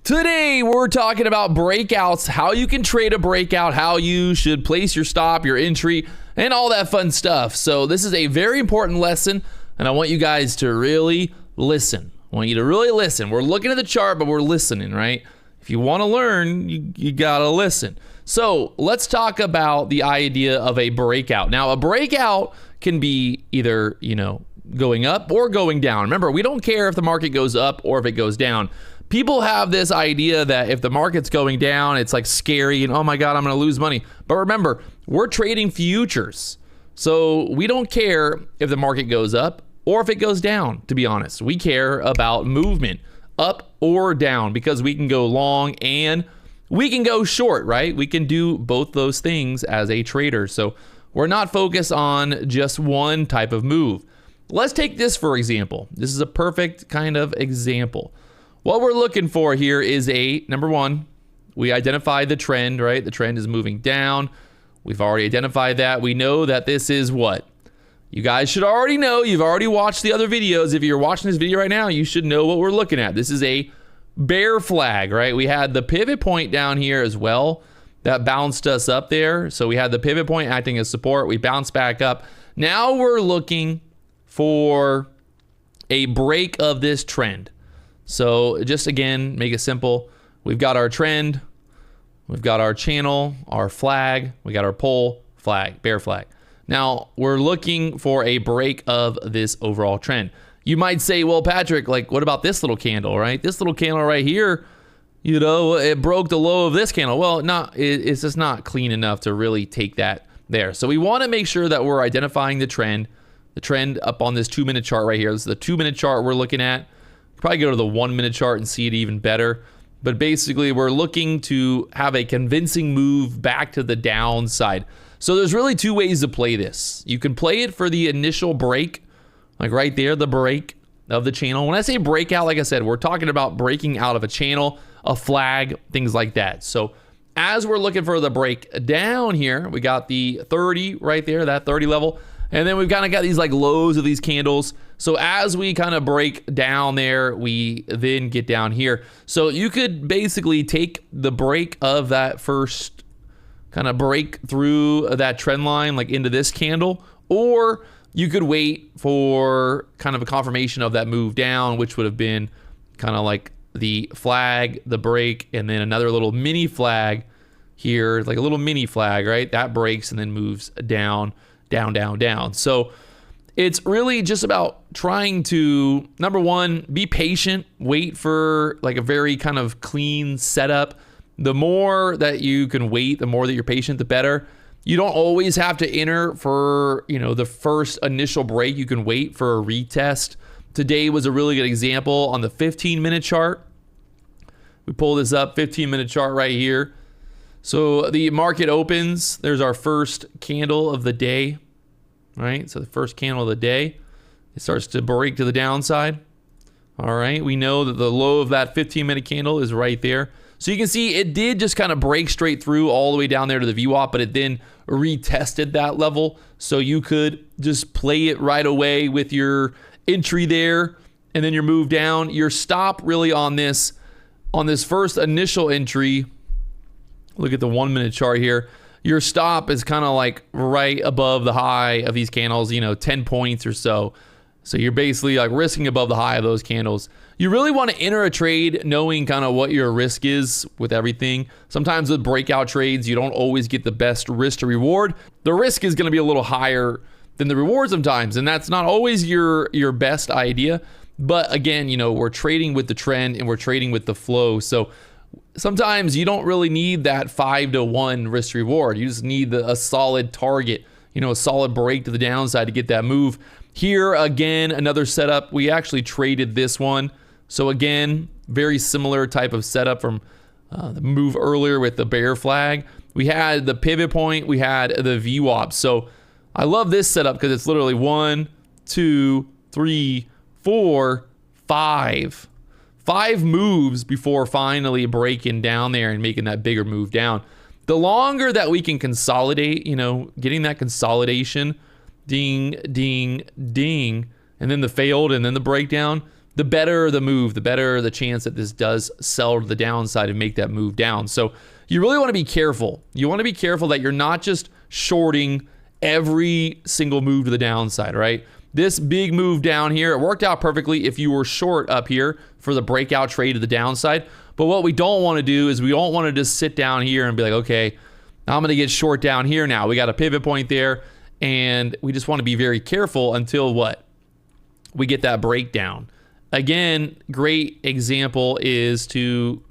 Today, we're talking about breakouts, how you can trade a breakout, how you should place your stop, your entry, and all that fun stuff. So this is a very important lesson, and I want you guys to really listen. I want you to really listen. We're looking at the chart, but we're listening, right? If you want to learn, you got to listen. So let's talk about the idea of a breakout. Now, a breakout can be either, going up or going down. Remember, we don't care if the market goes up or if it goes down. People have this idea that if the market's going down, it's like scary and, oh my God, I'm going to lose money. But remember, we're trading futures. So we don't care if the market goes up or if it goes down, to be honest. We care about movement, up or down, because we can go long and we can go short, right? We can do both those things as a trader. So we're not focused on just one type of move. Let's take this for example. This is a perfect kind of example. What we're looking for here is number one, we identify the trend, right? The trend is moving down. We've already identified that. We know that this is what? You guys should already know. You've already watched the other videos. If you're watching this video right now, you should know what we're looking at. This is a bear flag, right? We had the pivot point down here as well. That bounced us up there. So we had the pivot point acting as support. We bounced back up. Now we're looking for a break of this trend. So just again, make it simple. We've got our trend, we've got our channel, our flag, we got our pole, flag, bear flag. Now we're looking for a break of this overall trend. You might say, well, Patrick, like what about this little candle, right? This little candle right here, it broke the low of this candle. Well, it's just not clean enough to really take that there. So we want to make sure that we're identifying the trend up on this 2-minute chart right here. This is the 2-minute chart we're looking at. Probably go to the 1-minute chart and see it even better. But basically, we're looking to have a convincing move back to the downside. So there's really two ways to play this. You can play it for the initial break, like right there, the break of the channel. When I say breakout, like I said, we're talking about breaking out of a channel, a flag, things like that. So as we're looking for the break down here, we got the 30 right there, that 30 level. And then we've kind of got these like lows of these candles. So as we kind of break down there, we then get down here. So you could basically take the break of that first kind of break through that trend line, like into this candle, or you could wait for kind of a confirmation of that move down, which would have been kind of like the flag, the break, and then another little mini flag here, like a little mini flag, right? That breaks and then moves down. So it's really just about trying to, number one, be patient, wait for like a very kind of clean setup. The more that you can wait, the more that you're patient, the better. You don't always have to enter for, the first initial break. You can wait for a retest. Today was a really good example on the 15-minute chart. We pull this up, 15-minute chart right here. So the market opens, there's our first candle of the day, right? So the first candle of the day, it starts to break to the downside. All right, we know that the low of that 15-minute candle is right there. So you can see it did just kind of break straight through all the way down there to the VWAP, but it then retested that level. So you could just play it right away with your entry there and then your move down. Your stop really on this first initial entry. Look at the 1-minute chart here. Your stop is kind of like right above the high of these candles, 10 points or so. So you're basically like risking above the high of those candles. You really want to enter a trade knowing kind of what your risk is with everything. Sometimes with breakout trades, you don't always get the best risk to reward. The risk is going to be a little higher than the reward sometimes, and that's not always your best idea. But again, we're trading with the trend and we're trading with the flow. So sometimes you don't really need that 5-to-1 risk reward. You just need a solid target, a solid break to the downside to get that move. Here again, another setup. We actually traded this one. So again, very similar type of setup from the move earlier with the bear flag. We had the pivot point, we had the VWAP. So I love this setup because it's literally 1, 2, 3, 4, 5. 5 moves before finally breaking down there and making that bigger move down. The longer that we can consolidate, getting that consolidation, ding, ding, ding, and then the failed and then the breakdown, the better the move, the better the chance that this does sell to the downside and make that move down. So you really want to be careful. You want to be careful that you're not just shorting every single move to the downside, right? This big move down here, it worked out perfectly if you were short up here for the breakout trade to the downside. But what we don't want to do is we don't want to just sit down here and be like, okay, I'm going to get short down here now. We got a pivot point there, and we just want to be very careful until what? We get that breakdown. Again, great example is to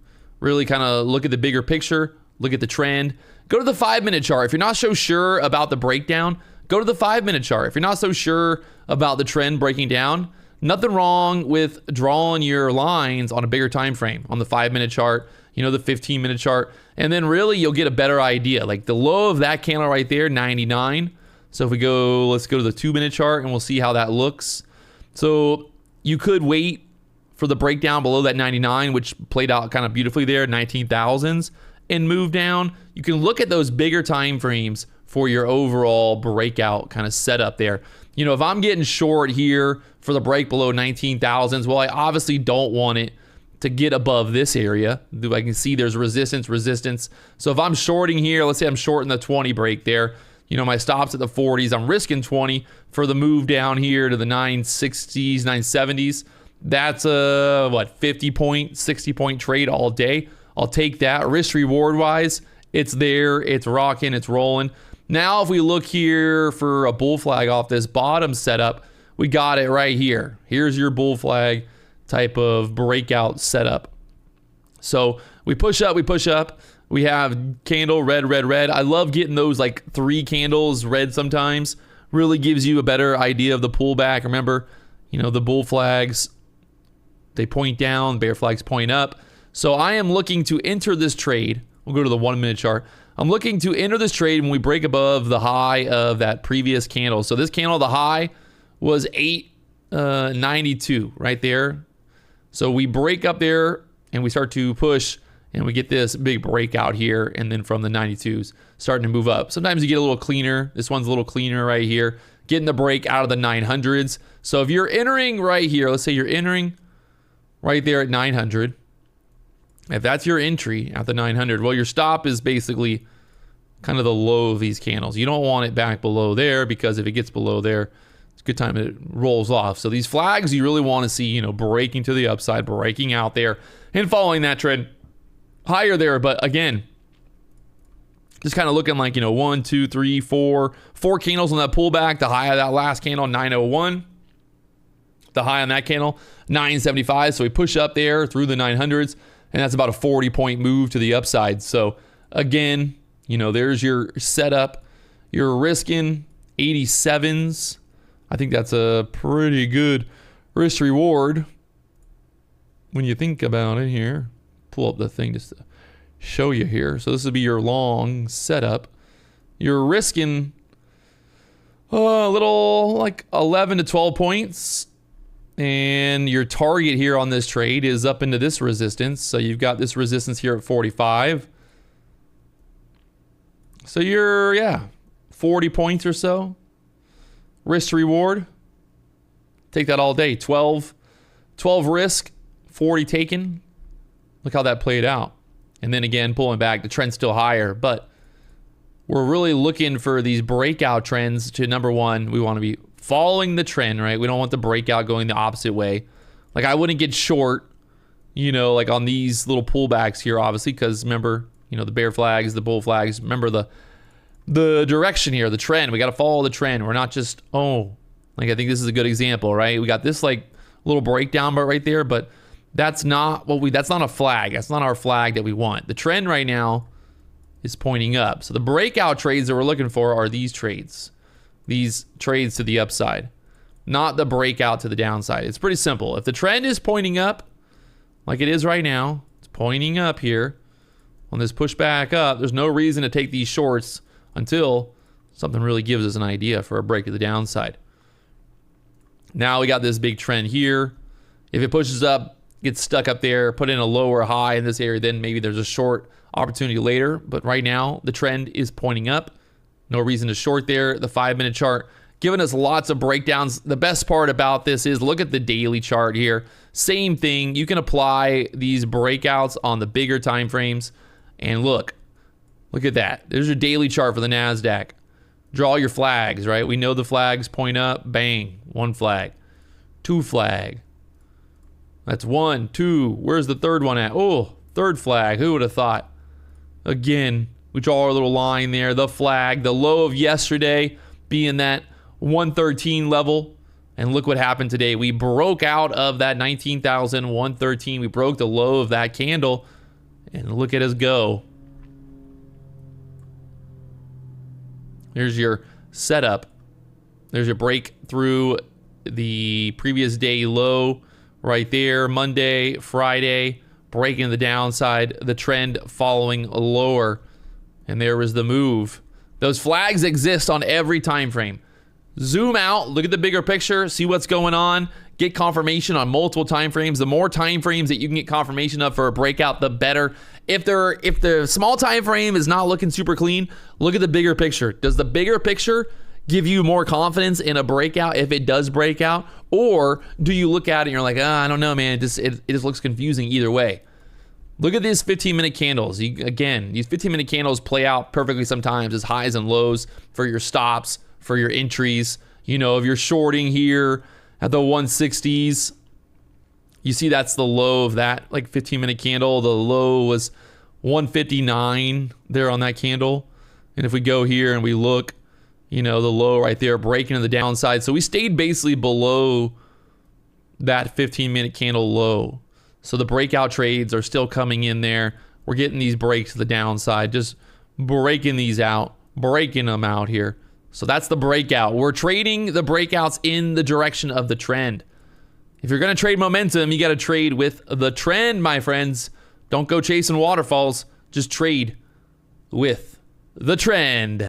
really kind of look at the bigger picture, look at the trend. Go to the 5-minute chart. If you're not so sure about the breakdown, go to the 5-minute chart. If you're not so sure about the trend breaking down, nothing wrong with drawing your lines on a bigger time frame, on the 5-minute chart, the 15-minute chart, and then really you'll get a better idea. Like the low of that candle right there, 99. So if we go, let's go to the 2-minute chart and we'll see how that looks. So you could wait for the breakdown below that 99, which played out kind of beautifully there, 19,000s, and move down. You can look at those bigger time frames for your overall breakout kind of setup there. If I'm getting short here for the break below 19,000s, well, I obviously don't want it to get above this area. I can see there's resistance. So if I'm shorting here, let's say I'm shorting the 20 break there, my stop's at the 40s, I'm risking 20 for the move down here to the 960s, 970s. That's a 50 point, 60 point trade all day. I'll take that. Risk reward wise, it's there, it's rocking, it's rolling. Now if we look here for a bull flag off this bottom setup, we got it right here. Here's your bull flag type of breakout setup. So we push up, we have candle red, red, red. I love getting those like 3 candles red sometimes. Really gives you a better idea of the pullback. Remember, the bull flags, they point down, bear flags point up. So I am looking to enter this trade. We'll go to the 1-minute chart. I'm looking to enter this trade when we break above the high of that previous candle. So this candle, the high was 892 right there. So we break up there and we start to push and we get this big breakout here. And then from the 92s, starting to move up. Sometimes you get a little cleaner. This one's a little cleaner right here. Getting the break out of the 900s. So if you're entering right here, let's say you're entering right there at 900. If that's your entry at the 900, well, your stop is basically kind of the low of these candles. You don't want it back below there because if it gets below there, it's a good time it rolls off. So these flags you really want to see, breaking to the upside, breaking out there and following that trend higher there. But again, just kind of looking like, 1, 2, 3, 4 candles on that pullback. The high of that last candle, 901. The high on that candle, 975. So we push up there through the 900s. And that's about a 40-point move to the upside. So again, there's your setup. You're risking 87s. I think that's a pretty good risk reward when you think about it here. Pull up the thing just to show you here. So this would be your long setup. You're risking a little like 11 to 12 points. And your target here on this trade is up into this resistance. So you've got this resistance here at 45. So you're, 40 points or so. Risk to reward. Take that all day. 12 risk, 40 taken. Look how that played out. And then again, pulling back, the trend's still higher. But we're really looking for these breakout trends to, number one, we want to be following the trend, right? We don't want the breakout going the opposite way. Like I wouldn't get short, like on these little pullbacks here, obviously, because remember, the bear flags, the bull flags. Remember the direction here, the trend. We got to follow the trend. We're not just, I think this is a good example, right? We got this like little breakdown bar right there, but that's not that's not a flag. That's not our flag that we want. The trend right now is pointing up. So the breakout trades that we're looking for are these trades. These trades to the upside, not the breakout to the downside. It's pretty simple. If the trend is pointing up, like it is right now, it's pointing up here on this push back up, there's no reason to take these shorts until something really gives us an idea for a break to the downside. Now we got this big trend here. If it pushes up, gets stuck up there, put in a lower high in this area, then maybe there's a short opportunity later. But right now, the trend is pointing up. No reason to short there. The 5-minute chart giving us lots of breakdowns. The best part about this is look at the daily chart here. Same thing. You can apply these breakouts on the bigger time frames. And look at that. There's your daily chart for the NASDAQ. Draw your flags, right? We know the flags point up. Bang. One flag. Two flag. That's 1, 2. Where's the third one at? Oh, third flag. Who would have thought? Again, we draw our little line there. The flag. The low of yesterday being that 113 level. And look what happened today. We broke out of that 19,113. We broke the low of that candle. And look at us go. There's your setup. There's your break through the previous day low right there. Monday, Friday, breaking the downside. The trend following lower. And there was the move. Those flags exist on every time frame. Zoom out, look at the bigger picture, see what's going on, get confirmation on multiple time frames. The more time frames that you can get confirmation of for a breakout, the better. If the small time frame is not looking super clean, look at the bigger picture. Does the bigger picture give you more confidence in a breakout if it does break out? Or do you look at it and you're like, I don't know, man, it just looks confusing either way. Look at these 15-minute candles. Again, these 15-minute candles play out perfectly sometimes as highs and lows for your stops, for your entries. You know, if you're shorting here at the 160s, you see that's the low of that like 15-minute candle. The low was 159 there on that candle. And if we go here and we look, you know, the low right there breaking to the downside. So we stayed basically below that 15-minute candle low. So the breakout trades are still coming in there. We're getting these breaks to the downside, just breaking these out, breaking them out here. So that's the breakout. We're trading the breakouts in the direction of the trend. If you're going to trade momentum, you got to trade with the trend, my friends. Don't go chasing waterfalls. Just trade with the trend.